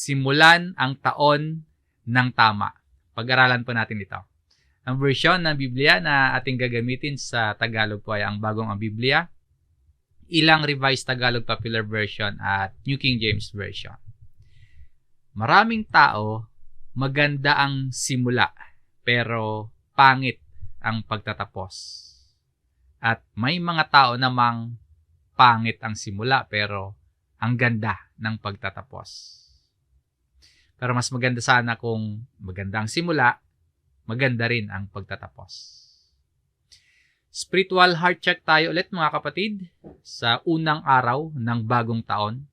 simulan ang taon ng tama. Pag-aralan po natin ito. Ang version ng Biblia na ating gagamitin sa Tagalog po ay ang Bagong ang Biblia, Ilang Revised Tagalog Popular Version at New King James Version. Maraming tao, maganda ang simula, pero pangit ang pagtatapos. At may mga tao namang pangit ang simula, pero ang ganda ng pagtatapos. Pero mas maganda sana kung maganda ang simula, maganda rin ang pagtatapos. Spiritual heart check tayo ulit mga kapatid sa unang araw ng bagong taon.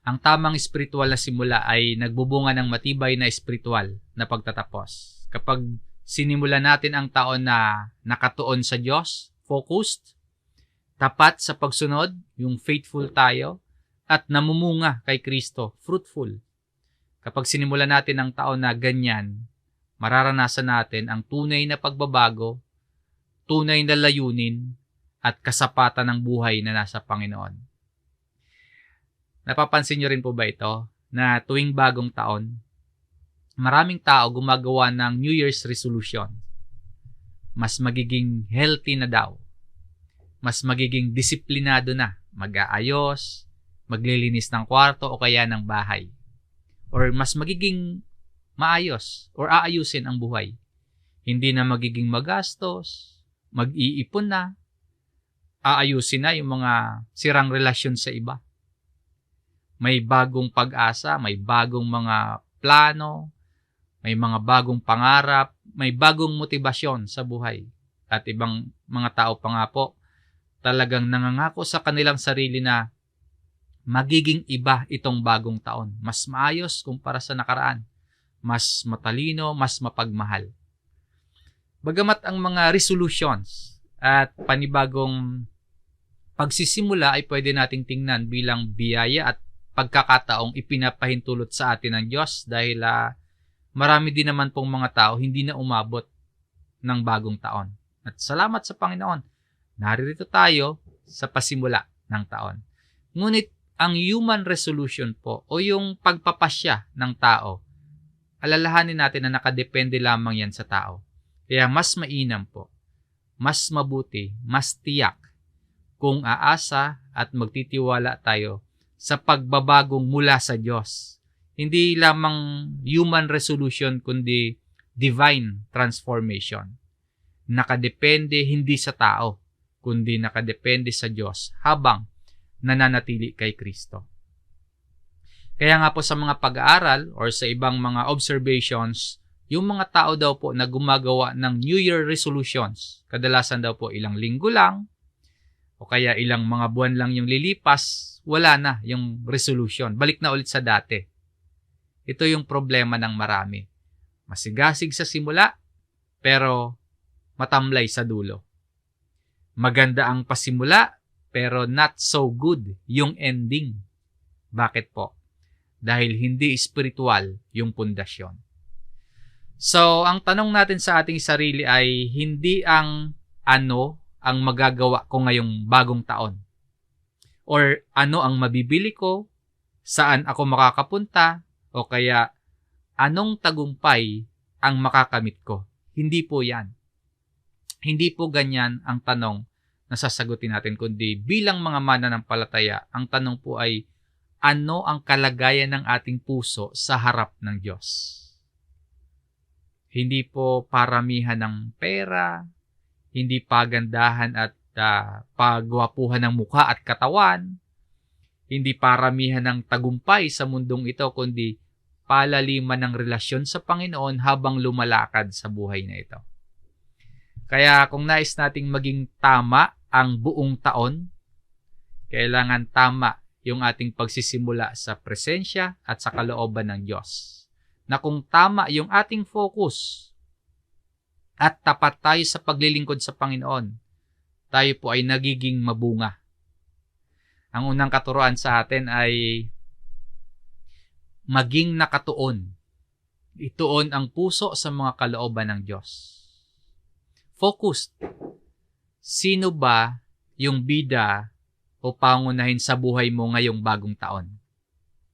Ang tamang spiritual na simula ay nagbubunga ng matibay na spiritual na pagtatapos. Kapag sinimula natin ang taon na nakatuon sa Diyos, focused, tapat sa pagsunod, yung faithful tayo, at namumunga kay Kristo, fruitful. Kapag sinimula natin ang taon na ganyan, mararanasan natin ang tunay na pagbabago, tunay na layunin, at kasapatan ng buhay na nasa Panginoon. Napapansin nyo rin po ba ito na tuwing bagong taon, maraming tao gumagawa ng New Year's resolution. Mas magiging healthy na daw. Mas magiging disiplinado na. Mag-aayos, maglilinis ng kwarto o kaya ng bahay. Or mas magiging maayos or aayusin ang buhay. Hindi na magiging magastos, mag-iipon na, aayusin na yung mga sirang relasyon sa iba. May bagong pag-asa, may bagong mga plano, may mga bagong pangarap, may bagong motibasyon sa buhay. At ibang mga tao pa nga po, talagang nangangako sa kanilang sarili na magiging iba itong bagong taon. Mas maayos kumpara sa nakaraan. Mas matalino, mas mapagmahal. Bagamat ang mga resolutions at panibagong pagsisimula ay pwede nating tingnan bilang biyaya at pagkakataong ipinapahintulot sa atin ng Diyos dahil marami din naman pong mga tao hindi na umabot ng bagong taon. At salamat sa Panginoon, naririto tayo sa pasimula ng taon. Ngunit ang human resolution po o yung pagpapasya ng tao, alalahanin natin na nakadepende lamang yan sa tao. Kaya mas mainam po, mas mabuti, mas tiyak kung aasa at magtitiwala tayo sa pagbabagong mula sa Diyos. Hindi lamang human resolution kundi divine transformation. Nakadepende hindi sa tao, kundi nakadepende sa Diyos habang nananatili kay Kristo. Kaya nga po sa mga pag-aaral or sa ibang mga observations, yung mga tao daw po na gumagawa ng New Year resolutions, kadalasan daw po ilang linggo lang, o kaya ilang mga buwan lang yung lilipas, wala na yung resolution. Balik na ulit sa dati. Ito yung problema ng marami. Masigasig sa simula, pero matamlay sa dulo. Maganda ang pasimula, pero not so good yung ending. Bakit po? Dahil hindi spiritual yung pundasyon. So, ang tanong natin sa ating sarili ay hindi ang ano ang magagawa ko ngayong bagong taon. Or ano ang mabibili ko, saan ako makakapunta, o kaya anong tagumpay ang makakamit ko. Hindi po yan. Hindi po ganyan ang tanong na sasagutin natin, kundi bilang mga mananampalataya, ang tanong po ay ano ang kalagayan ng ating puso sa harap ng Diyos. Hindi po paramihan ng pera, hindi pagandahan at pagwapuhan ng mukha at katawan, hindi paramihan ng tagumpay sa mundong ito, kundi palaliman ng relasyon sa Panginoon habang lumalakad sa buhay na ito. Kaya kung nais nating maging tama ang buong taon, kailangan tama yung ating pagsisimula sa presensya at sa kalooban ng Diyos. Na kung tama yung ating focus at tapat tayo sa paglilingkod sa Panginoon, tayo po ay nagiging mabunga. Ang unang katuruan sa atin ay maging nakatuon. Ituon ang puso sa mga kalooban ng Diyos. Focused. Sino ba yung bida o pangunahin sa buhay mo ngayong bagong taon?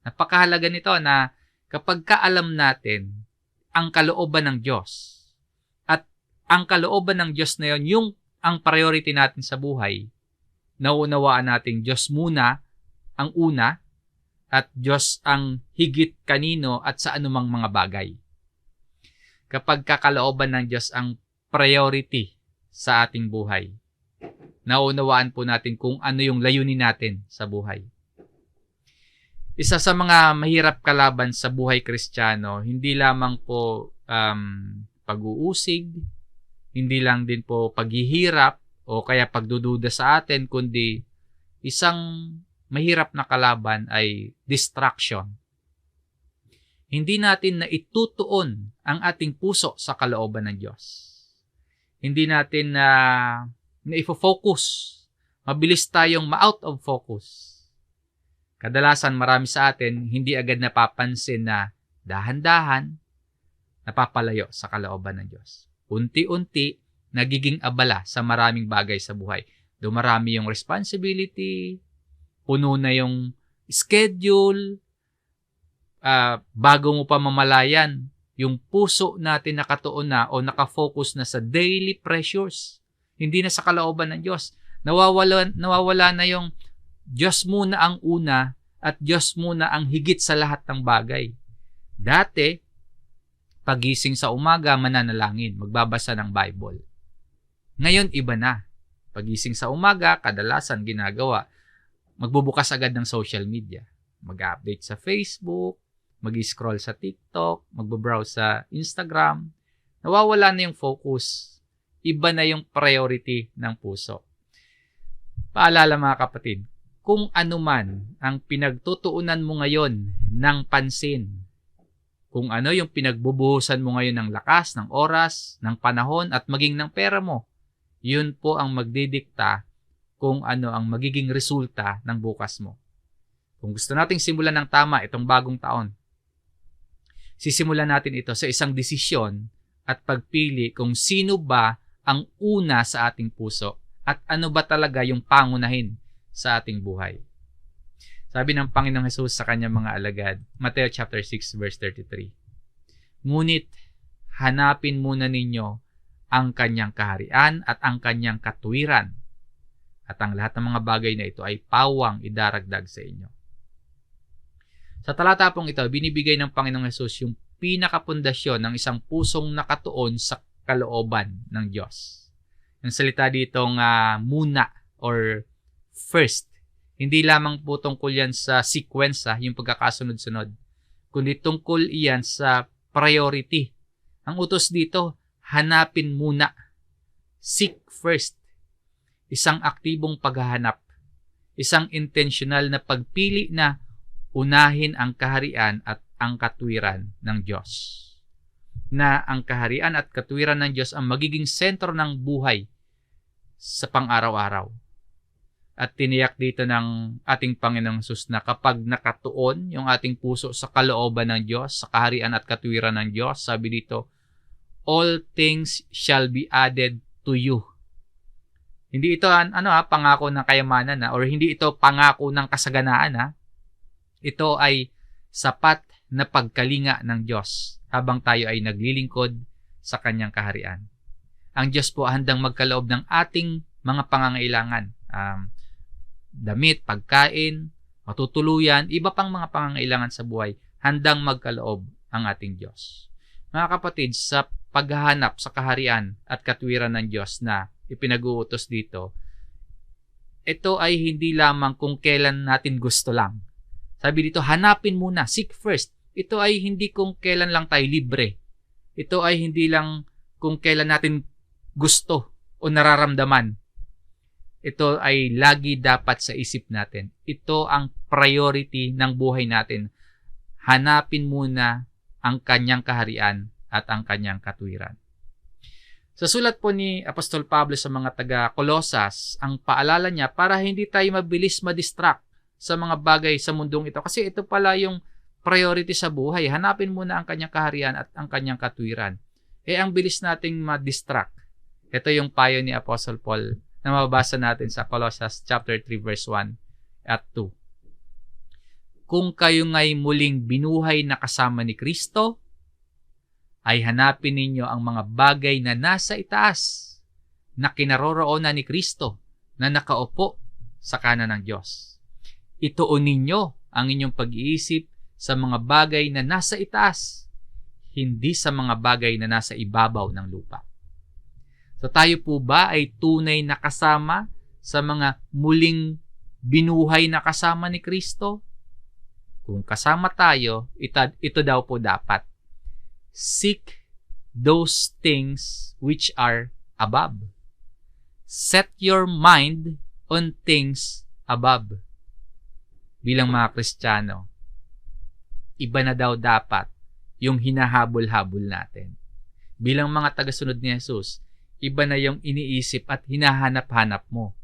Napakahalaga nito na kapag kaalam natin ang kalooban ng Diyos at ang kalooban ng Diyos na yon yung ang priority natin sa buhay, nauunawaan natin Diyos muna ang una at Diyos ang higit kanino at sa anumang mga bagay. Kapag kakalooban ng Diyos ang priority sa ating buhay, nauunawaan po natin kung ano yung layunin natin sa buhay. Isa sa mga mahirap kalaban sa buhay Kristiyano, hindi lamang po pag-uusig, hindi lang din po paghihirap o kaya pagdududa sa atin, kundi isang mahirap na kalaban ay distraction. Hindi natin na itutuon ang ating puso sa kalooban ng Diyos. Hindi natin na ifo-focus. Mabilis tayong ma-out of focus. Kadalasan marami sa atin hindi agad napapansin na dahan-dahan napapalayo sa kalooban ng Diyos. Unti-unti nagiging abala sa maraming bagay sa buhay. Dumarami yung responsibility, puno na yung schedule, bago mo pa mamalayan, yung puso natin nakatuon na o nakafocus na sa daily pressures. Hindi na sa kalooban ng Diyos. Nawawala na yung Diyos muna ang una at Diyos muna ang higit sa lahat ng bagay. Dati, pagising sa umaga, mananalangin, magbabasa ng Bible. Ngayon, iba na. Pagising sa umaga, kadalasan ginagawa, magbubukas agad ng social media. Mag-update sa Facebook, mag-scroll sa TikTok, magbabrowse sa Instagram. Nawawala na yung focus. Iba na yung priority ng puso. Paalala mga kapatid, kung ano man ang pinagtutuunan mo ngayon ng pansin, kung ano yung pinagbubuhusan mo ngayon ng lakas, ng oras, ng panahon at maging ng pera mo, yun po ang magdidikta kung ano ang magiging resulta ng bukas mo. Kung gusto nating simulan ng tama itong bagong taon, sisimulan natin ito sa isang desisyon at pagpili kung sino ba ang una sa ating puso at ano ba talaga yung pangunahin sa ating buhay. Sabi ng Panginoong Hesus sa kanyang mga alagad, Mateo chapter 6 verse 33, "Ngunit hanapin muna ninyo ang kanyang kaharian at ang kanyang katuwiran, at ang lahat ng mga bagay na ito ay pawang idaragdag sa inyo." Sa talata pong ito, binibigay ng Panginoong Hesus yung pinakapundasyon ng isang pusong nakatuon sa kalooban ng Diyos. Yung salita ditong muna or first, hindi lamang po tungkol yan sa sequence, yung pagkakasunod-sunod, kundi tungkol iyan sa priority. Ang utos dito, hanapin muna. Seek first. Isang aktibong paghahanap. Isang intentional na pagpili na unahin ang kaharian at ang katuwiran ng Diyos. Na ang kaharian at katuwiran ng Diyos ang magiging sentro ng buhay sa pang-araw-araw. At tiniyak dito ng ating Panginoong Hesus na kapag nakatuon yung ating puso sa kalooban ng Diyos, sa kaharian at katuwiran ng Diyos, sabi dito, all things shall be added to you. Hindi ito pangako ng kayamanan or hindi ito pangako ng kasaganaan. Ito ay sapat na pagkalinga ng Diyos habang tayo ay naglilingkod sa kanyang kaharian. Ang Diyos po handang magkaloob ng ating mga pangangailangan. Damit, pagkain, matutuluyan, iba pang mga pangangailangan sa buhay, handang magkaloob ang ating Diyos. Mga kapatid, sa paghahanap sa kaharian at katuwiran ng Diyos na ipinag-uutos dito, ito ay hindi lamang kung kailan natin gusto lang. Sabi dito, hanapin muna, seek first. Ito ay hindi kung kailan lang tayo libre. Ito ay hindi lang kung kailan natin gusto o nararamdaman. Ito ay lagi dapat sa isip natin. Ito ang priority ng buhay natin. Hanapin muna ang kanyang kaharian at ang kanyang katuwiran. Sa sulat po ni Apostol Pablo sa mga taga-Kolosas, ang paalala niya para hindi tayo mabilis ma-distract sa mga bagay sa mundong ito. Kasi ito pala yung priority sa buhay. Hanapin muna ang kanyang kaharian at ang kanyang katuwiran. Ang bilis nating ma-distract. Ito yung payo ni Apostle Paul na mababasa natin sa Colossus chapter 3 verse 1 at 2. kung kayo nga'y muling binuhay na kasama ni Kristo, ay hanapin ninyo ang mga bagay na nasa itaas, na kinaroroonan ni Kristo, na nakaupo sa kanan ng Diyos. Ituon ninyo ang inyong pag-iisip sa mga bagay na nasa itaas, hindi sa mga bagay na nasa ibabaw ng lupa. So tayo po ba ay tunay na kasama sa mga muling binuhay na kasama ni Kristo? Kung kasama tayo, ito daw po dapat. Seek those things which are above. Set your mind on things above. Bilang mga Kristiyano, iba na daw dapat yung hinahabol-habol natin. Bilang mga tagasunod ni Jesus, iba na yung iniisip at hinahanap-hanap mo.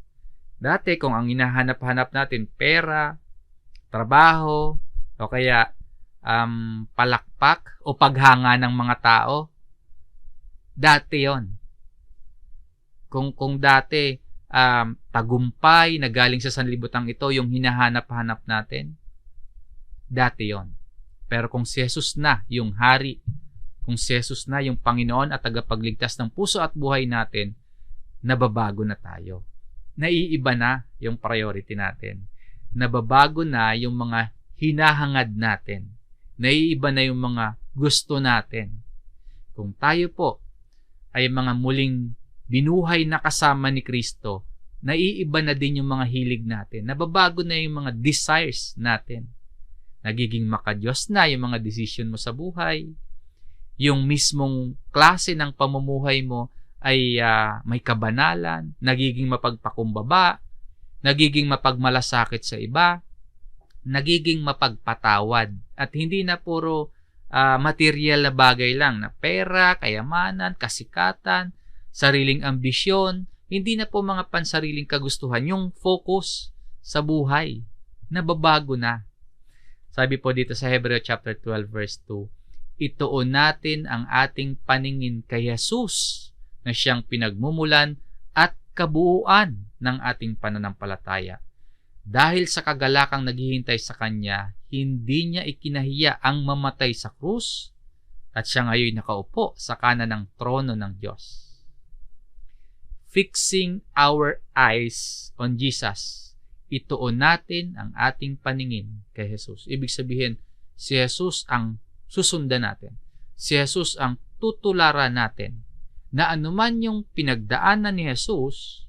Dati kung ang hinahanap-hanap natin pera, trabaho, o kaya palakpak o paghanga ng mga tao, dati yon. Kung dati tagumpay na galing sa sanlibutan ito yung hinahanap-hanap natin, dati yon. Pero kung si Jesus na yung hari, kung si Jesus na yung Panginoon at tagapagligtas ng puso at buhay natin, nababago na tayo. Naiiba na yung priority natin. Nababago na yung mga hinahangad natin. Naiiba na yung mga gusto natin. Kung tayo po ay mga muling binuhay na kasama ni Kristo, naiiba na din yung mga hilig natin. Nababago na yung mga desires natin. Nagiging makadiyos na yung mga decision mo sa buhay. Yung mismong klase ng pamumuhay mo ay may kabanalan, nagiging mapagpakumbaba, nagiging mapagmalasakit sa iba, nagiging mapagpatawad. At hindi na puro material na bagay lang, na pera, kayamanan, kasikatan, sariling ambisyon, hindi na po mga pansariling kagustuhan, yung focus sa buhay, nababago na. Sabi po dito sa Hebreo chapter 12 verse 2, ituon natin ang ating paningin kay Jesus na siyang pinagmumulan at kabuuan ng ating pananampalataya. Dahil sa kagalakang naghihintay sa Kanya, hindi niya ikinahiya ang mamatay sa krus at siya ngayon nakaupo sa kanan ng trono ng Diyos. Fixing our eyes on Jesus, ituon natin ang ating paningin kay Jesus. Ibig sabihin, si Jesus ang susundan natin. Si Jesus ang tutularan natin. Na anuman yung pinagdaanan ni Jesus,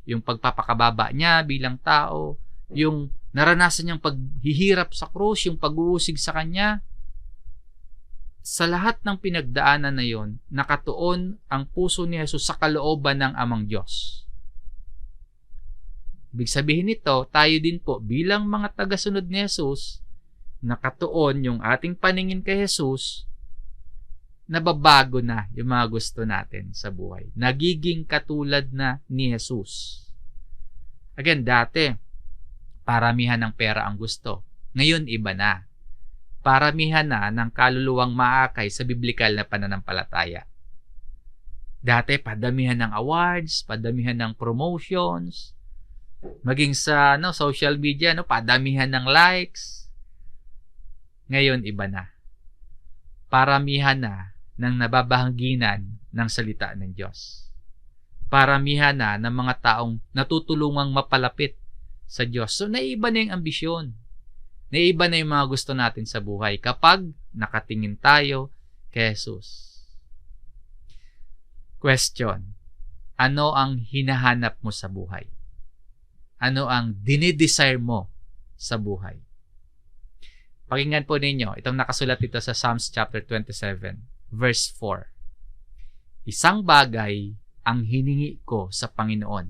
yung pagpapakababa niya bilang tao, yung naranasan niyang paghihirap sa krus, yung pag-uusig sa Kanya, sa lahat ng pinagdaanan na yon, nakatuon ang puso ni Jesus sa kalooban ng Amang Diyos. Ibig sabihin nito, tayo din po bilang mga tagasunod ni Jesus, nakatuon yung ating paningin kay Jesus, nababago na yung mga gusto natin sa buhay. Nagiging katulad na ni Jesus. Again, dati, paramihan ng pera ang gusto. Ngayon, iba na. Paramihan na ng kaluluwang maakay sa biblikal na pananampalataya. Dati, padamihan ng awards, padamihan ng promotions, maging sa social media, padamihan ng likes. Ngayon, iba na. Paramihan na ng nababahangginan ng salita ng Diyos. Paramihan na ng mga taong natutulungang mapalapit sa Diyos. So, naiba na yung ambisyon. Naiba na yung mga gusto natin sa buhay kapag nakatingin tayo kay Jesus. Question. Ano ang hinahanap mo sa buhay? Ano ang dinidesire mo sa buhay? Pakinggan po ninyo, itong nakasulat dito sa Psalms chapter 27, verse 4. Isang bagay ang hiningi ko sa Panginoon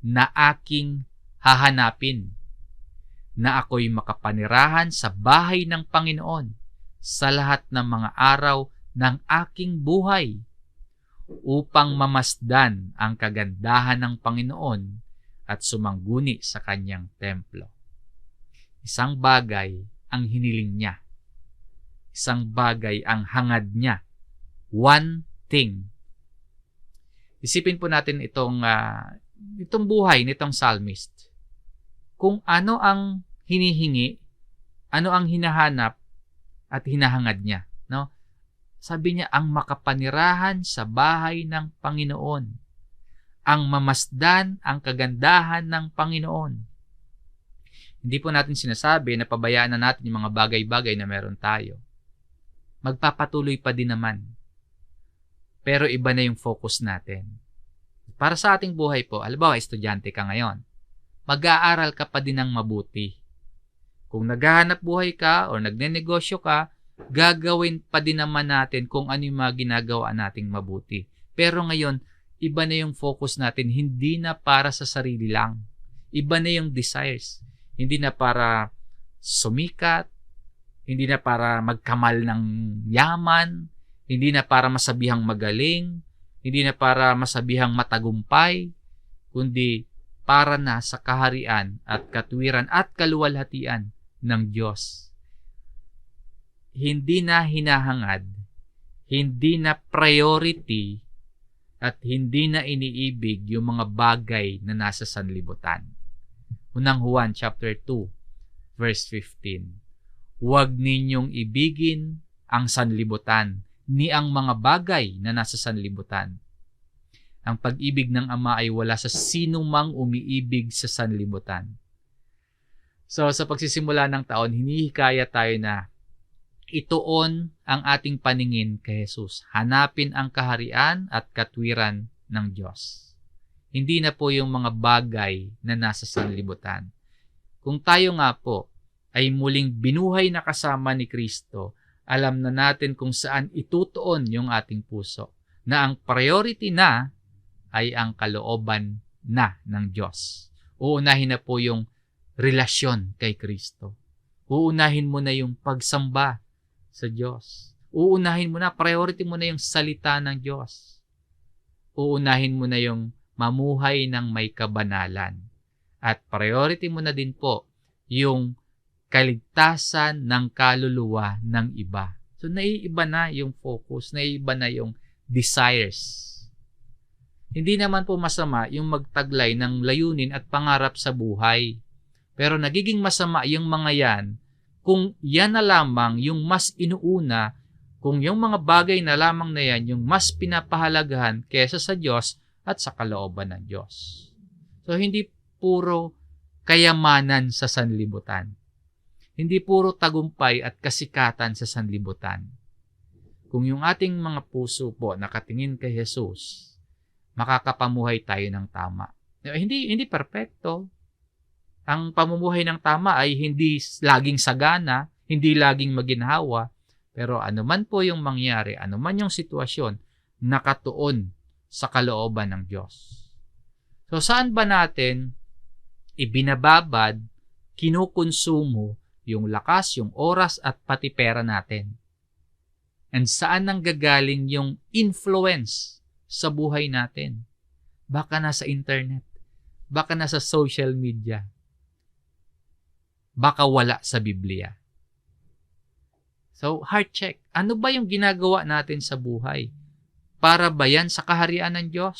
na aking hahanapin, na ako'y makapanirahan sa bahay ng Panginoon sa lahat ng mga araw ng aking buhay, upang mamasdan ang kagandahan ng Panginoon at sumangguni sa kanyang templo. Isang bagay ang hiniling niya. Isang bagay ang hangad niya. One thing. Isipin po natin itong buhay nitong psalmist. Kung ano ang hinihingi, Ano ang hinahanap at hinahangad niya, no? Sabi niya, ang makapanirahan sa bahay ng Panginoon, ang mamasdan ang kagandahan ng Panginoon. Hindi po natin sinasabi na pabayaan na natin yung mga bagay-bagay na meron tayo. Magpapatuloy pa din naman. Pero iba na yung focus natin. Para sa ating buhay po, halimbawa, estudyante ka ngayon, mag-aaral ka pa din ng mabuti. Kung naghahanap buhay ka o nagnenegosyo ka, gagawin pa din naman natin kung ano yung mga ginagawa nating mabuti. Pero ngayon, iba na yung focus natin, hindi na para sa sarili lang. Iba na yung desires. Hindi na para sumikat, hindi na para magkamal ng yaman, hindi na para masabihang magaling, hindi na para masabihang matagumpay, kundi para na sa kaharian at katwiran at kaluwalhatian ng Diyos. Hindi na hinahangad, hindi na priority, at hindi na iniibig yung mga bagay na nasa sanlibutan. Unang Juan chapter 2, verse 15. Huwag ninyong ibigin ang sanlibutan, ni ang mga bagay na nasa sanlibutan. Ang pag-ibig ng Ama ay wala sa sino mang umiibig sa sanlibutan. So, sa pagsisimula ng taon, hinihikaya tayo na ituon ang ating paningin kay Jesus. Hanapin ang kaharian at katwiran ng Diyos. Hindi na po yung mga bagay na nasa sanlibutan. Kung tayo nga po ay muling binuhay na kasama ni Kristo, alam na natin kung saan itutuon yung ating puso. Na ang priority na ay ang kalooban na ng Diyos. Uunahin na po yung relasyon kay Kristo. Uunahin mo na yung pagsamba sa Diyos. Uunahin mo na, priority mo na yung salita ng Diyos. Uunahin mo na yung mamuhay ng may kabanalan. At priority mo na din po yung kaligtasan ng kaluluwa ng iba. So, naiiba na yung focus, naiiba na yung desires. Hindi naman po masama yung magtaglay ng layunin at pangarap sa buhay. Pero nagiging masama yung mga yan kung yan na lamang yung mas inuuna, kung yung mga bagay na lamang na yan yung mas pinapahalagahan kesa sa Diyos at sa kalooban ng Diyos. So, hindi puro kayamanan sa sanlibutan. Hindi puro tagumpay at kasikatan sa sanlibutan. Kung yung ating mga puso po nakatingin kay Jesus, makakapamuhay tayo ng tama. Hindi perpekto. Ang pamumuhay ng tama ay hindi laging sagana, hindi laging maginhawa, pero anuman po yung mangyari, anuman yung sitwasyon, nakatuon sa kalooban ng Diyos. So saan ba natin ibinababad, kinukonsumo yung lakas, yung oras at pati pera natin? And saan nanggagaling yung influence sa buhay natin? Baka nasa internet, baka nasa social media, baka wala sa Biblia. So, heart check. Ano ba yung ginagawa natin sa buhay? Para ba yan sa kaharian ng Diyos?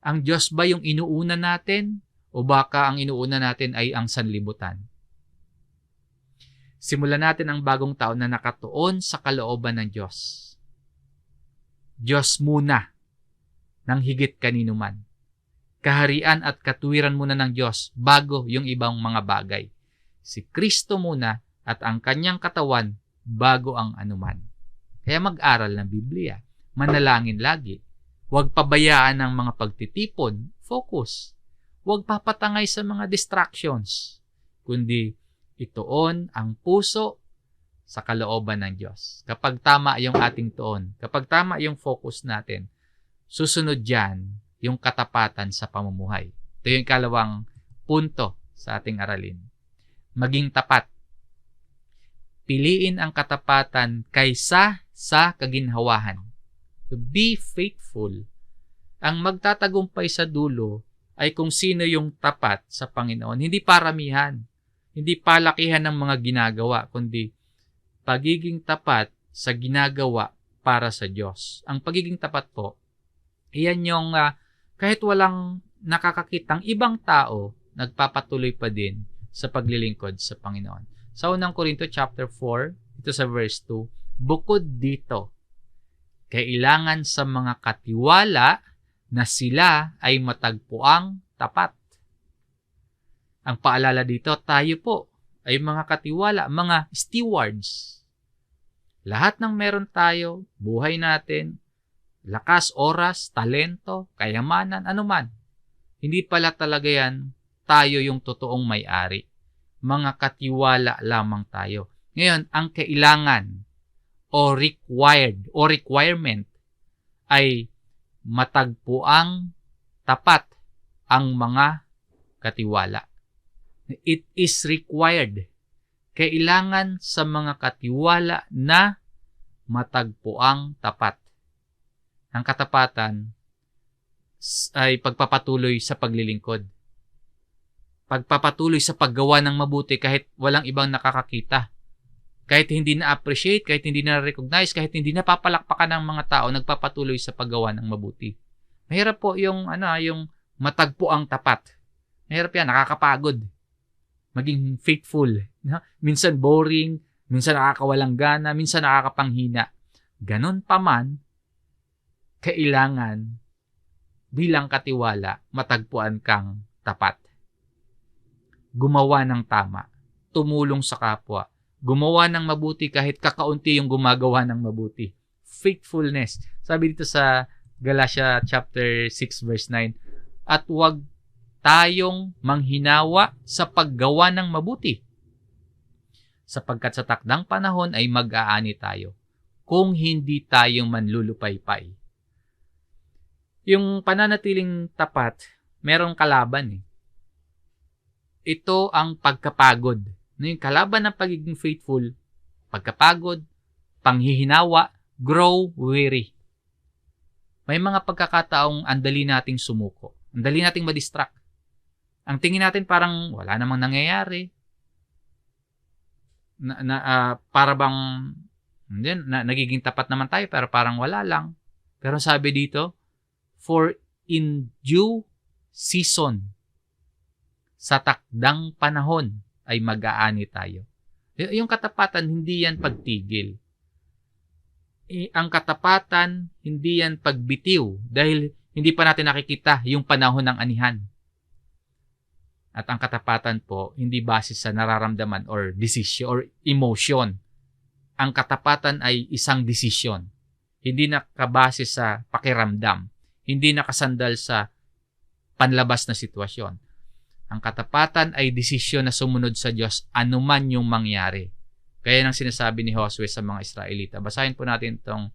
Ang Diyos ba yung inuuna natin? O baka ang inuuna natin ay ang sanlibutan? Simulan natin ang bagong taon na nakatuon sa kalooban ng Diyos. Diyos muna, nang higit kanino man. Kaharian at katwiran muna ng Diyos bago yung ibang mga bagay. Si Kristo muna at ang kanyang katawan bago ang anuman. Kaya mag-aral ng Biblia. Manalangin lagi. Huwag pabayaan ng mga pagtitipon. Focus. Huwag papatangay sa mga distractions. Kundi ituon ang puso sa kalooban ng Diyos. Kapag tama yung ating tuon, kapag tama yung focus natin, susunod dyan yung katapatan sa pamumuhay. Ito yung ikalawang punto sa ating aralin. Maging tapat. Piliin ang katapatan kaysa sa kaginhawahan. To be faithful. Ang magtatagumpay sa dulo ay kung sino yung tapat sa Panginoon. Hindi paramihan. Hindi palakihan ng mga ginagawa, kundi pagiging tapat sa ginagawa para sa Diyos. Ang pagiging tapat po, iyan yung kahit walang nakakakitang ibang tao, nagpapatuloy pa din sa paglilingkod sa Panginoon. Sa unang Korinto chapter 4, ito sa verse 2, bukod dito, kailangan sa mga katiwala na sila ay matagpuang tapat. Ang paalala dito, tayo po ay mga katiwala, mga stewards. Lahat ng meron tayo, buhay natin, lakas, oras, talento, kayamanan, anuman. Hindi pala talaga yan tayo yung totoong may-ari. Mga katiwala lamang tayo. Ngayon, ang kailangan o required o requirement ay matagpuang tapat ang mga katiwala. It is required. Kailangan sa mga katiwala na matagpuang tapat. Ang katapatan ay pagpapatuloy sa paglilingkod. Pagpapatuloy sa paggawa ng mabuti kahit walang ibang nakakakita. Kahit hindi na-appreciate, kahit hindi na-recognize, kahit hindi napapalakpakan ng mga tao, nagpapatuloy sa paggawa ng mabuti. Mahirap po yung matagpuang tapat. Mahirap yan, nakakapagod. Maging faithful. Minsan boring, minsan nakakawalang gana, minsan nakakapanghina. Ganon pa man, kailangan bilang katiwala, matagpuan kang tapat. Gumawa ng tama, tumulong sa kapwa, gumawa ng mabuti kahit kakaunti yung gumagawa ng mabuti. Faithfulness. Sabi dito sa Galatia chapter 6 verse 9, at huwag tayong manghinawa sa paggawa ng mabuti, sapagkat sa takdang panahon ay mag-aani tayo kung hindi tayo manlulupaypay. Yung pananatiling tapat, merong kalaban . Ito ang pagkapagod. Yung kalaban ng pagiging faithful, pagkapagod, panghihinawa, grow weary. May mga pagkakataong andali nating sumuko. Andali nating madistract. Ang tingin natin parang wala namang nangyayari. Para bang nagiging tapat naman tayo pero parang wala lang. Pero sabi dito, for in due season, sa takdang panahon ay mag-aani tayo. Yung katapatan, hindi yan pagtigil. Ang katapatan, hindi yan pagbitiw dahil hindi pa natin nakikita yung panahon ng anihan. At ang katapatan po, hindi base sa nararamdaman or decision or emotion. Ang katapatan ay isang desisyon. Hindi nakabase sa pakiramdam. Hindi nakasandal sa panlabas na sitwasyon. Ang katapatan ay desisyon na sumunod sa Diyos anuman yung mangyari. Kaya nang sinasabi ni Josue sa mga Israelita. Basahin po natin itong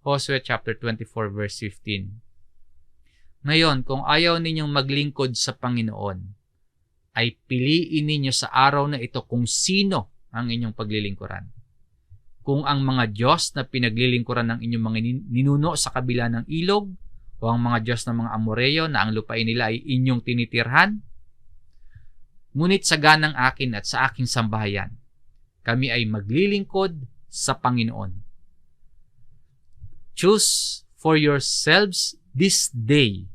Josue chapter 24 verse 15. Ngayon, kung ayaw ninyong maglingkod sa Panginoon, ay piliin ninyo sa araw na ito kung sino ang inyong paglilingkuran. Kung ang mga Diyos na pinaglilingkuran ng inyong mga ninuno sa kabila ng ilog, o ang mga Diyos ng mga Amoreyo na ang lupain nila ay inyong tinitirhan, ngunit sa ganang akin at sa aking sambahayan, kami ay maglilingkod sa Panginoon. Choose for yourselves this day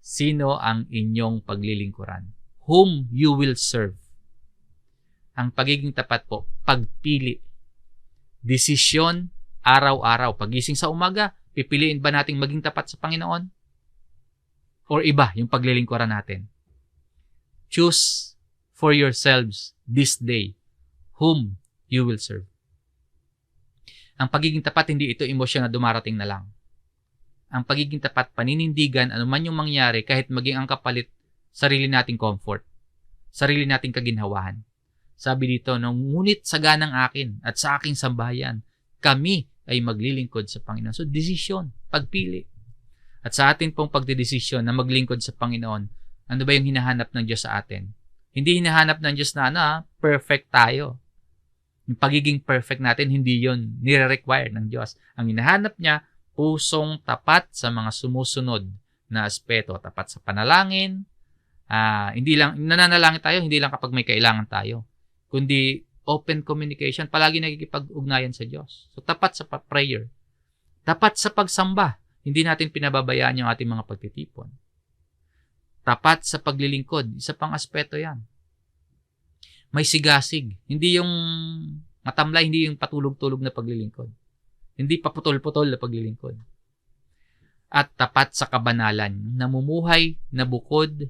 sino ang inyong paglilingkuran, whom you will serve. Ang pagiging tapat po, pagpili. Desisyon, araw-araw. Pagising sa umaga, pipiliin ba nating maging tapat sa Panginoon? Or iba, yung paglilingkuran natin? Choose for yourselves this day whom you will serve. Ang pagiging tapat, hindi ito emosyon na dumarating na lang. Ang pagiging tapat, paninindigan, anuman yung mangyari, kahit maging ang kapalit, sarili nating comfort, sarili nating kaginhawahan. Sabi dito, ngunit sa ganang akin at sa aking sambahayan, kami ay maglilingkod sa Panginoon. So, desisyon, pagpili. At sa atin pong pagdedesisyon na maglingkod sa Panginoon, ano ba yung hinahanap ng Diyos sa atin? Hindi hinahanap ng Diyos na perfect tayo. Yung pagiging perfect natin, hindi yun nire-require ng Diyos. Ang hinahanap niya, pusong tapat sa mga sumusunod na aspeto. Tapat sa panalangin. Hindi lang, nananalangin tayo, hindi lang kapag may kailangan tayo. Kundi open communication, palagi nagkikipag-ugnayan sa Diyos. So, tapat sa prayer. Tapat sa pagsamba. Hindi natin pinababayaan yung ating mga pagtitipon. Tapat sa paglilingkod, isa pang aspeto yan. May sigasig. Hindi yung matamlay, hindi yung patulog-tulog na paglilingkod. Hindi paputol-putol na paglilingkod. At tapat sa kabanalan. Namumuhay na bukod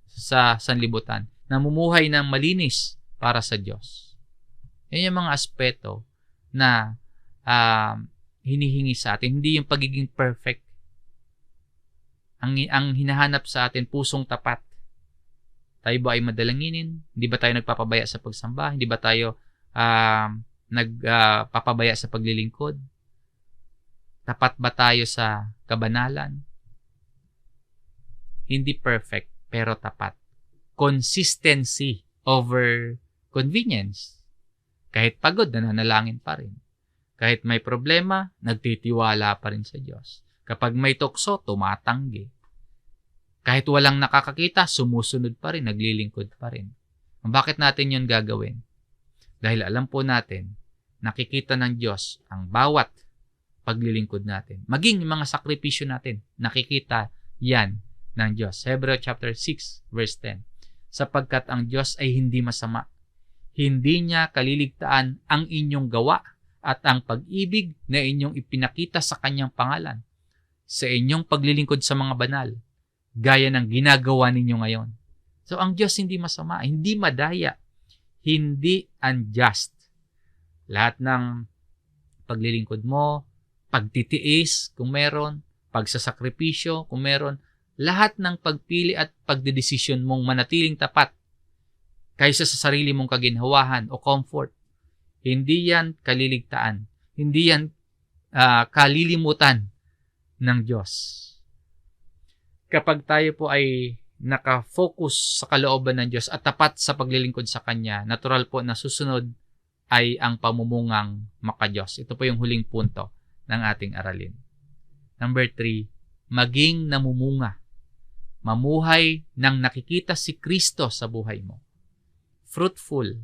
sa sanlibutan. Namumuhay na malinis para sa Diyos. Yan yung mga aspeto na hinihingi sa atin. Hindi yung pagiging perfect. Ang hinahanap sa atin, pusong tapat. Tayo ba ay madalanginin? Hindi ba tayo nagpapabaya sa pagsamba? Hindi ba tayo nagpapabaya sa paglilingkod? Tapat ba tayo sa kabanalan? Hindi perfect, pero tapat. Consistency over convenience. Kahit pagod, nananalangin pa rin. Kahit may problema, nagtitiwala pa rin sa Diyos. Kapag may tukso, tumatanggi. Kahit walang nakakakita, sumusunod pa rin, naglilingkod pa rin. Bakit natin yun gagawin? Dahil alam po natin, nakikita ng Diyos ang bawat paglilingkod natin. Maging yung mga sakripisyo natin, nakikita yan ng Diyos. Hebrews chapter 6, verse 10. Sapagkat ang Diyos ay hindi masama. Hindi niya kaliligtaan ang inyong gawa at ang pag-ibig na inyong ipinakita sa kanyang pangalan sa inyong paglilingkod sa mga banal, gaya ng ginagawa ninyo ngayon. So, ang Diyos hindi masama, hindi madaya, hindi unjust. Lahat ng paglilingkod mo, pagtitiis kung meron, pagsasakripisyo kung meron, lahat ng pagpili at pagdedesisyon mong manatiling tapat kaysa sa sarili mong kaginhawahan o comfort, hindi yan kaliligtaan, hindi yan kalilimutan ng Diyos. Kapag tayo po ay nakafocus sa kalooban ng Diyos at tapat sa paglilingkod sa Kanya, natural po na susunod ay ang pamumungang maka-Diyos. Ito po yung huling punto ng ating aralin. Number 3, maging namumunga. Mamuhay nang nakikita si Kristo sa buhay mo. Fruitful.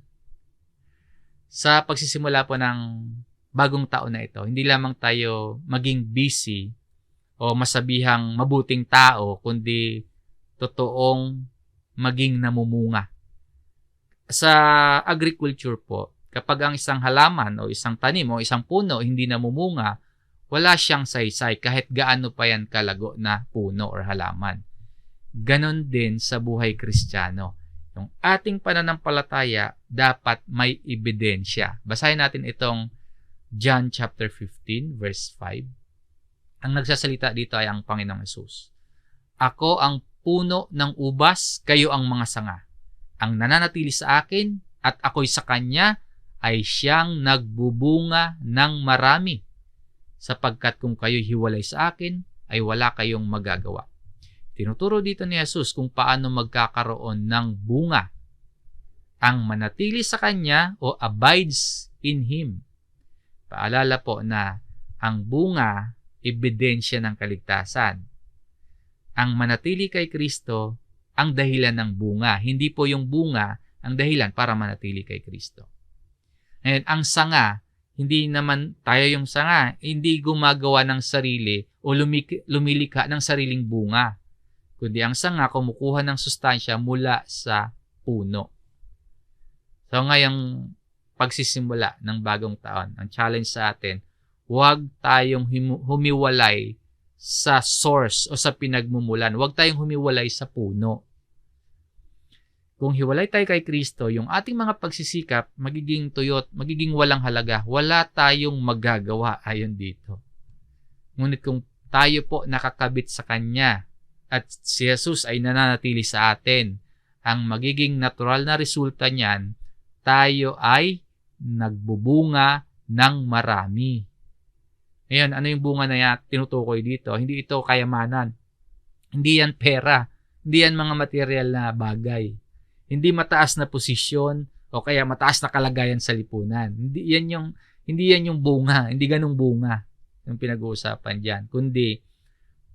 Sa pagsisimula po ng bagong taon na ito, hindi lamang tayo maging busy o masabihang mabuting tao, kundi totoong maging namumunga. Sa agriculture po, kapag ang isang halaman o isang tanim o isang puno hindi namumunga, wala siyang saysay kahit gaano pa yan kalago na puno or halaman. Ganon din sa buhay Kristiyano. Yung ating pananampalataya dapat may ebidensya. Basahin natin itong John chapter 15 verse 5. Ang nagsasalita dito ay ang Panginoong Hesus. Ako ang puno ng ubas, kayo ang mga sanga. Ang nananatili sa akin at ako'y sa kanya ay siyang nagbubunga ng marami. Sapagkat kung kayo'y hiwalay sa akin, ay wala kayong magagawa. Tinuturo dito ni Jesus kung paano magkakaroon ng bunga. Ang manatili sa kanya o abides in Him. Paalala po na ang bunga, ebidensya ng kaligtasan. Ang manatili kay Kristo, ang dahilan ng bunga. Hindi po yung bunga ang dahilan para manatili kay Kristo. And ang sanga, hindi naman tayo yung sanga, hindi gumagawa ng sarili o lumilikha ng sariling bunga. Kundi ang sanga kumukuha ng sustansya mula sa puno. So ngayong pagsisimula ng bagong taon, ang challenge sa atin, huwag tayong humiwalay sa source o sa pinagmumulan. Huwag tayong humiwalay sa puno. Kung hiwalay tayo kay Kristo, yung ating mga pagsisikap, magiging tuyot, magiging walang halaga. Wala tayong magagawa ayon dito. Ngunit kung tayo po nakakabit sa Kanya at si Jesus ay nananatili sa atin, ang magiging natural na resulta niyan, tayo ay nagbubunga ng marami. Ngayon, ano yung bunga na yan tinutukoy dito? Hindi ito kayamanan. Hindi yan pera. Hindi yan mga material na bagay. Hindi mataas na posisyon o kaya mataas na kalagayan sa lipunan. Hindi yan yung bunga. Hindi ganung bunga yung pinag-uusapan diyan, kundi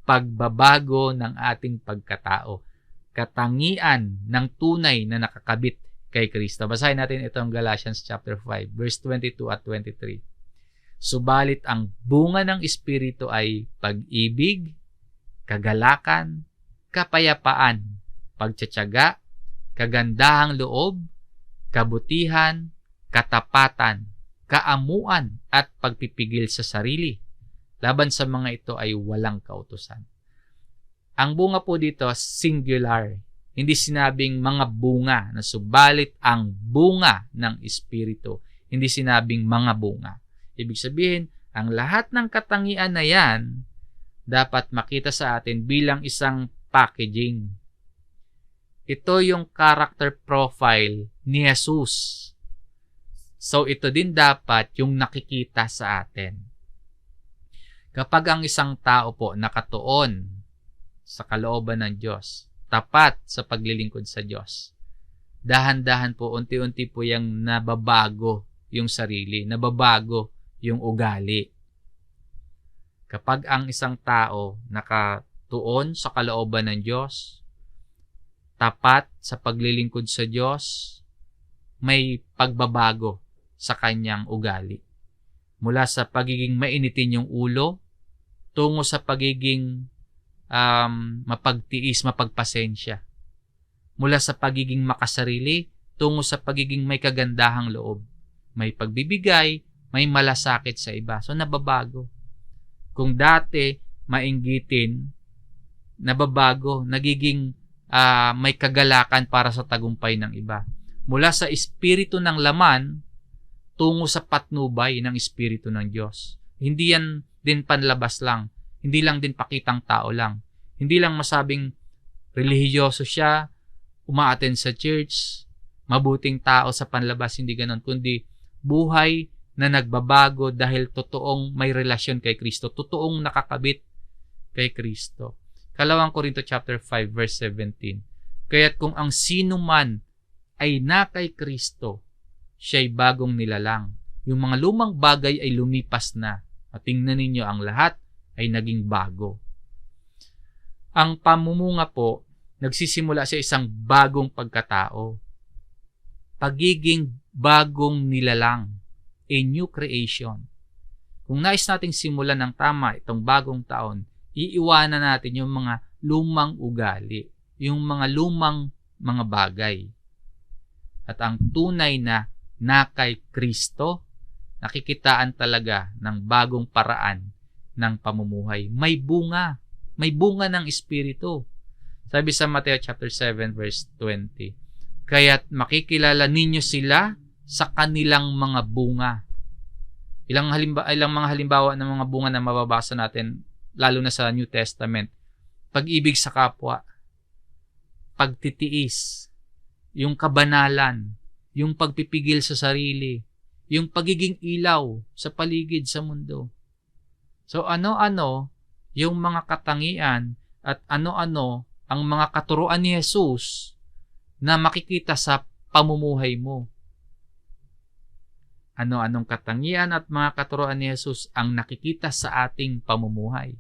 pagbabago ng ating pagkatao. Katangian ng tunay na nakakabit kay Kristo. Basahin natin itong Galatians chapter 5, verse 22 at 23. Subalit ang bunga ng Espiritu ay pag-ibig, kagalakan, kapayapaan, pagtiyatiyaga, kagandahang loob, kabutihan, katapatan, kaamuan, at pagpipigil sa sarili. Laban sa mga ito ay walang kautusan. Ang bunga po dito, singular. Hindi sinabing mga bunga, na subalit ang bunga ng Espiritu. Hindi sinabing mga bunga. Ibig sabihin, ang lahat ng katangian na yan, dapat makita sa atin bilang isang packaging. Ito yung character profile ni Jesus. So, ito din dapat yung nakikita sa atin. Kapag ang isang tao po nakatuon sa kalooban ng Diyos, tapat sa paglilingkod sa Diyos, dahan-dahan po, unti-unti po yung nababago yung sarili, nababago yung ugali. Kapag ang isang tao nakatuon sa kalooban ng Diyos, tapat sa paglilingkod sa Diyos, may pagbabago sa kanyang ugali. Mula sa pagiging mainitin yung ulo, tungo sa pagiging mapagtiis, mapagpasensya. Mula sa pagiging makasarili, tungo sa pagiging may kagandahang loob. May pagbibigay, may malasakit sa iba. So, nababago. Kung dati, mainggitin, nababago, nagiging may kagalakan para sa tagumpay ng iba. Mula sa espiritu ng laman, tungo sa patnubay ng espiritu ng Diyos. Hindi yan din panlabas lang. Hindi lang din pakitang tao lang. Hindi lang masabing relihiyoso siya, umaattend sa church, mabuting tao sa panlabas, hindi ganon. Kundi buhay na nagbabago dahil totoong may relasyon kay Kristo. Totoong nakakabit kay Kristo. 2 Korinto chapter 5 verse 17. Kaya't kung ang sino man ay na kay Kristo, siya'y bagong nilalang. Yung mga lumang bagay ay lumipas na. At tingnan ninyo, ang lahat ay naging bago. Ang pamumunga po, nagsisimula sa isang bagong pagkatao. Pagiging bagong nilalang. A new creation. Kung nais nating simulan ng tama itong bagong taon, iiwanan natin yung mga lumang ugali, yung mga lumang mga bagay. At ang tunay na kay Kristo, nakikitaan talaga ng bagong paraan ng pamumuhay. May bunga ng Espiritu. Sabi sa Mateo chapter 7 verse 20, kaya't makikilala ninyo sila sa kanilang mga bunga. Ilang mga halimbawa ng mga bunga na mababasa natin, lalo na sa New Testament. Pag-ibig sa kapwa, pagtitiis, yung kabanalan, yung pagpipigil sa sarili, yung pagiging ilaw sa paligid sa mundo. So ano-ano yung mga katangian at ano-ano ang mga katuruan ni Jesus na makikita sa pamumuhay mo. Ano-anong katangian at mga katuruan ni Jesus ang nakikita sa ating pamumuhay.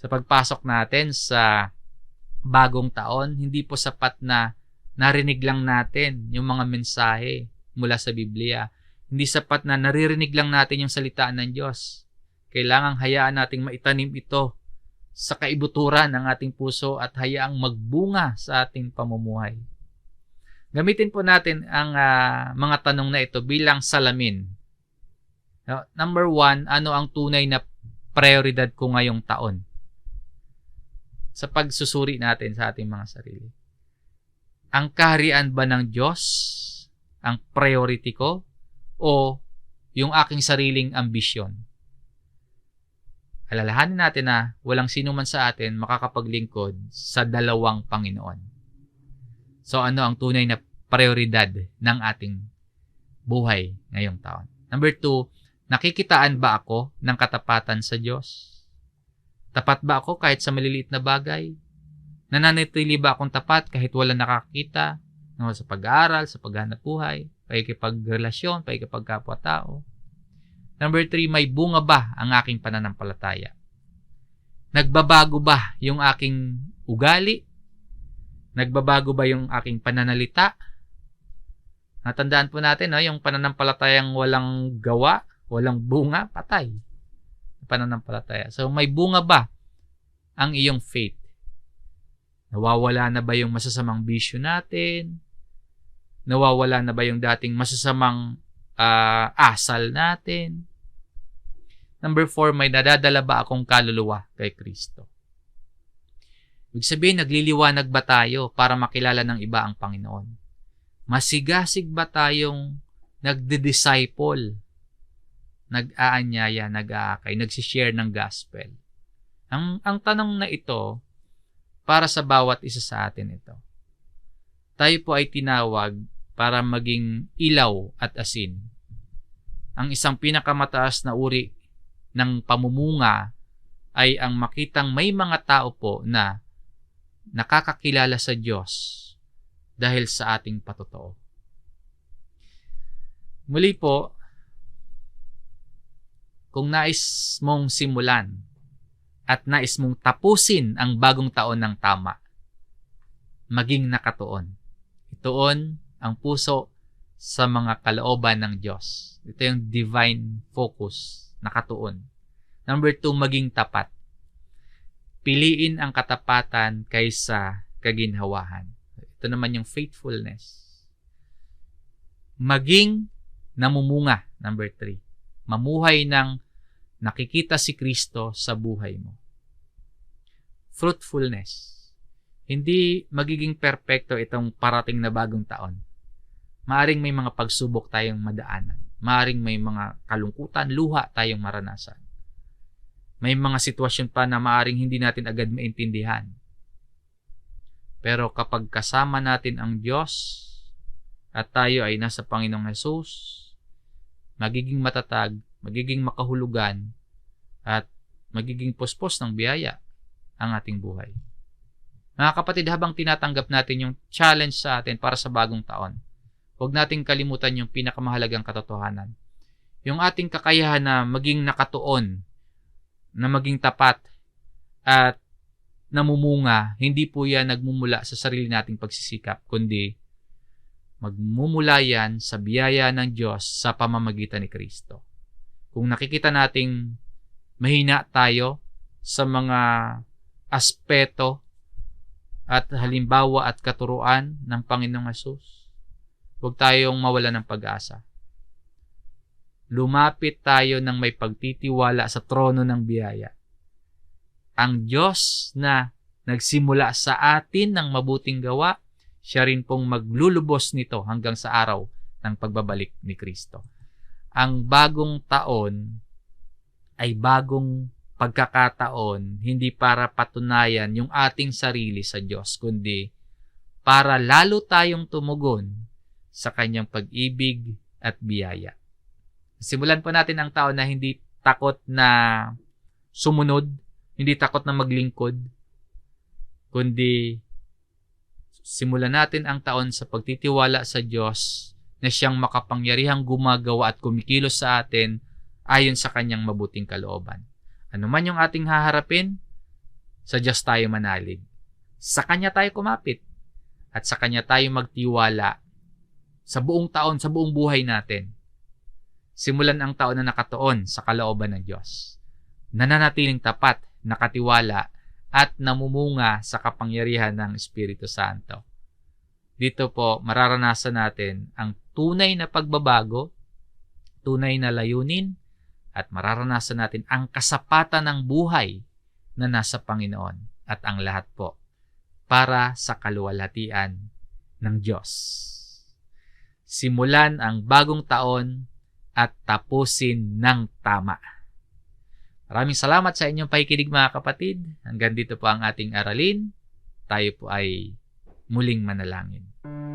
Sa pagpasok natin sa bagong taon, hindi po sapat na narinig lang natin yung mga mensahe mula sa Biblia. Hindi sapat na naririnig lang natin yung salitaan ng Diyos. Kailangang hayaan nating maitanim ito sa kaibuturan ng ating puso at hayaang magbunga sa ating pamumuhay. Gamitin po natin ang mga tanong na ito bilang salamin. Now, number 1, ano ang tunay na prioridad ko ngayong taon? Sa pagsusuri natin sa ating mga sarili. Ang kaharian ba ng Diyos ang priority ko o yung aking sariling ambisyon? Alalahanin natin na walang sino man sa atin makakapaglingkod sa dalawang Panginoon. So ano ang tunay na prioridad ng ating buhay ngayong taon? Number 2, nakikitaan ba ako ng katapatan sa Diyos? Tapat ba ako kahit sa maliliit na bagay? Nananatili ba akong tapat kahit wala nakakita? Sa pag-aaral, sa paghanap buhay, pakikipagrelasyon, pakikipagkapwa-tao? Number 3, may bunga ba ang aking pananampalataya? Nagbabago ba yung aking ugali? Nagbabago ba yung aking pananalita? Natandaan po natin, yung pananampalatayang walang gawa, walang bunga, patay. Pananampalataya. So, may bunga ba ang iyong faith? Nawawala na ba yung masasamang bisyo natin? Nawawala na ba yung dating masasamang asal natin? Number 4, may nadadala ba akong kaluluwa kay Kristo? Ibig sabihin, nagliliwanag ba tayo para makilala ng iba ang Panginoon? Masigasig ba tayong nagdi-disciple, nag-aanyaya, nag-aakay, nagsishare ng gospel? Ang tanong na ito, para sa bawat isa sa atin ito. Tayo po ay tinawag para maging ilaw at asin. Ang isang pinakamataas na uri ng pamumunga ay ang makitang may mga tao po na nakakakilala sa Diyos dahil sa ating patotoo. Muli po, kung nais mong simulan at nais mong tapusin ang bagong taon ng tama, maging nakatuon. Ituon ang puso sa mga kalooban ng Diyos. Ito yung divine focus, nakatuon. Number 2, maging tapat. Piliin ang katapatan kaysa kaginhawahan. Ito naman yung faithfulness. Maging namumunga, number 3. Mamuhay ng nakikita si Kristo sa buhay mo. Fruitfulness. Hindi magiging perpekto itong parating na bagong taon. Maaring may mga pagsubok tayong madaanan. Maaring may mga kalungkutan, luha tayong maranasan. May mga sitwasyon pa na maaring hindi natin agad maintindihan. Pero kapag kasama natin ang Diyos at tayo ay nasa Panginoong Hesus, magiging matatag, magiging makahulugan, at magiging puspos ng biyaya ang ating buhay. Mga kapatid, habang tinatanggap natin yung challenge sa atin para sa bagong taon, huwag nating kalimutan yung pinakamahalagang katotohanan. Yung ating kakayahan na maging nakatuon, na maging tapat, at namumunga, hindi po yan nagmumula sa sarili nating pagsisikap, kundi magmumula yan sa biyaya ng Diyos sa pamamagitan ni Kristo. Kung nakikita nating mahina tayo sa mga aspeto at halimbawa at katuruan ng Panginoong Hesus, huwag tayong mawala ng pag-asa. Lumapit tayo ng may pagtitiwala sa trono ng biyaya. Ang Diyos na nagsimula sa atin ng mabuting gawa, siya rin pong maglulubos nito hanggang sa araw ng pagbabalik ni Kristo. Ang bagong taon ay bagong pagkakataon, hindi para patunayan yung ating sarili sa Diyos, kundi para lalo tayong tumugon sa kanyang pag-ibig at biyaya. Simulan po natin ang taon na hindi takot na sumunod, hindi takot na maglingkod, kundi simulan natin ang taon sa pagtitiwala sa Diyos na siyang makapangyarihang gumagawa at kumikilos sa atin ayon sa kanyang mabuting kalooban. Ano man yung ating haharapin, sa Diyos tayo manalig. Sa Kanya tayo kumapit. At sa Kanya tayo magtiwala sa buong taon, sa buong buhay natin. Simulan ang taon na nakatuon sa kalooban ng Diyos. Nananatiling tapat, nakatiwala, at namumunga sa kapangyarihan ng Espiritu Santo. Dito po, mararanasan natin ang tunay na pagbabago, tunay na layunin, at mararanasan natin ang kasapatan ng buhay na nasa Panginoon, at ang lahat po para sa kaluwalhatian ng Diyos. Simulan ang bagong taon at tapusin ng tama. Maraming salamat sa inyong pakikinig, mga kapatid. Hanggang dito po ang ating aralin. Tayo po ay muling manalangin.